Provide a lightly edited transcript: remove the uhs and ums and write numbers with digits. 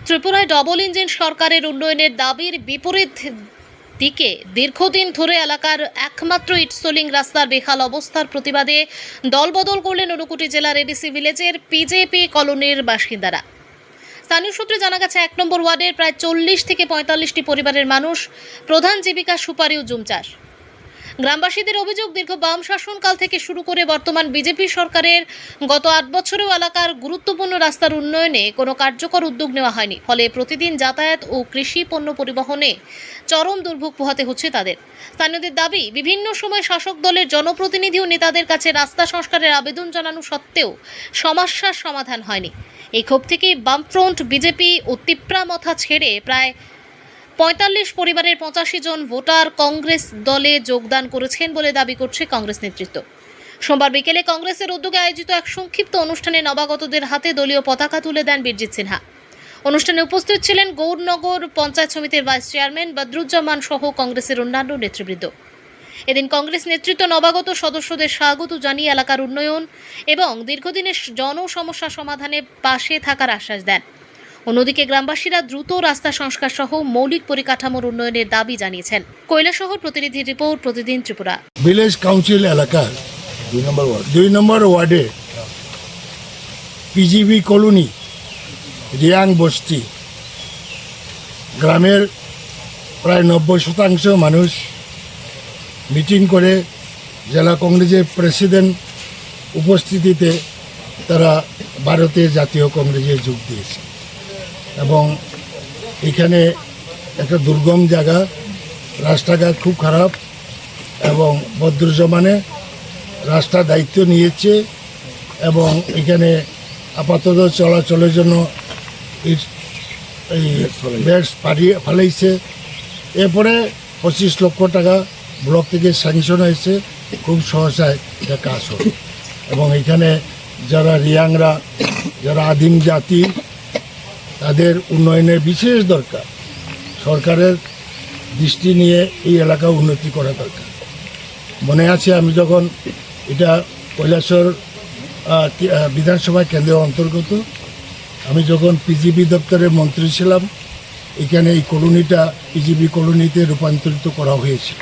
ত্রিপুরায় double engine সরকারের উন্নয়নের দাবির বিপরীত দিকে দীর্ঘদিন ধরে এলাকার একমাত্র ইটসোলিং রাস্তার বেহাল অবস্থার প্রতিবাদে দলবদল করলেন ঊনকোটি জেলার এডিসি ভিলেজের পিজেপি কলোনির বাসিন্দারা। স্থানীয় সূত্রে জানা গেছে, 1 নম্বর ওয়ার্ডের প্রায় 40 থেকে 45টি পরিবারের মানুষ প্রধান জীবিকা সুপারি ও জুম চাষ। গ্রামবাসীদের অভিযোগ, দীর্ঘ বাম শাসনকাল থেকে শুরু করে বর্তমান বিজেপি সরকারের গত 8 বছরেও এলাকার গুরুত্বপূর্ণ রাস্তার উন্নয়নে কোনো কার্যকর উদ্যোগ নেওয়া হয়নি। ফলে প্রতিদিন যাতায়াত ও কৃষি পণ্য পরিবহনে চরম দুর্ভোগ পোহাতে হচ্ছে তাদের। স্থানীয়দের দাবি, বিভিন্ন সময় শাসক দলের জনপ্রতিনিধি ও নেতাদের কাছে রাস্তা সংস্কারের আবেদন জানানো সত্ত্বেও সমস্যার সমাধান হয়নি। এই ক্ষোভ থেকেই বামফ্রন্ট বিজেপি ও তিপ্রামথা ছেড়ে প্রায় 45 পরিবারের 85 জন ভোটার কংগ্রেস দলে যোগদান করেছেন বলে দাবি করছে কংগ্রেস নেতৃত্ব। সোমবার বিকেলে কংগ্রেসের উদ্যোগে আয়োজিত এক সংক্ষিপ্ত অনুষ্ঠানে নবাগতদের হাতে দলীয় পতাকা তুলে দেন বীরজিৎ সিনহা। অনুষ্ঠানে উপস্থিত ছিলেন গৌরনগর পঞ্চায়েত সমিতির ভাইস চেয়ারম্যান বদরুজ্জামান সহ কংগ্রেসের অন্যান্য নেতৃবৃন্দ। এদিন কংগ্রেস নেতৃত্ব নবাগত সদস্যদের স্বাগত জানিয়ে এলাকার উন্নয়ন এবং দীর্ঘদিনের জনসমস্যা সমাধানে পাশে থাকার আশ্বাস দেন। অন্যদিকে গ্রামবাসীরা দ্রুত রাস্তা সংস্কার সহ মৌলিক পরিকাঠামোর উন্নয়নের দাবি জানিয়েছেন। কৈলাসহর প্রতিনিধি রিপোর্ট, প্রতিদিন ত্রিপুরা। ভিলেজ কাউন্সিল এলাকার 2 নম্বর ওয়ার্ডে পিজিবি কলোনি রিয়াং বস্তি গ্রামের প্রায় 90% মানুষ মিটিং করে জেলা কংগ্রেসের প্রেসিডেন্ট উপস্থিতিতে তারা ভারতের জাতীয় কংগ্রেসে যোগ দিয়েছে। এবং এখানে একটা দুর্গম জায়গা, রাস্তাঘাট খুব খারাপ, এবং বদরুজ্জামানে রাস্তার দায়িত্ব নিয়েছে এবং এখানে আপাতত চলাচলের জন্য এই বেডস ফেলাইছে। এরপরে 25 লক্ষ টাকা ব্লক থেকে স্যাংশন হয়েছে, খুব সহসায় এটা কাজ হবে। এবং এখানে যারা রিয়াংরা, যারা আদিম জাতি, তাদের উন্নয়নের বিশেষ দরকার। সরকারের দৃষ্টি নিয়ে এই এলাকা উন্নতি করা দরকার। মনে আছে আমি যখন এটা কৈলাসহর বিধানসভা কেন্দ্রের অন্তর্গত, আমি যখন পিজিবি দপ্তরের মন্ত্রী ছিলাম, এখানে এই কলোনিটা পিজিবি কলোনিতে রূপান্তরিত করা হয়েছিল।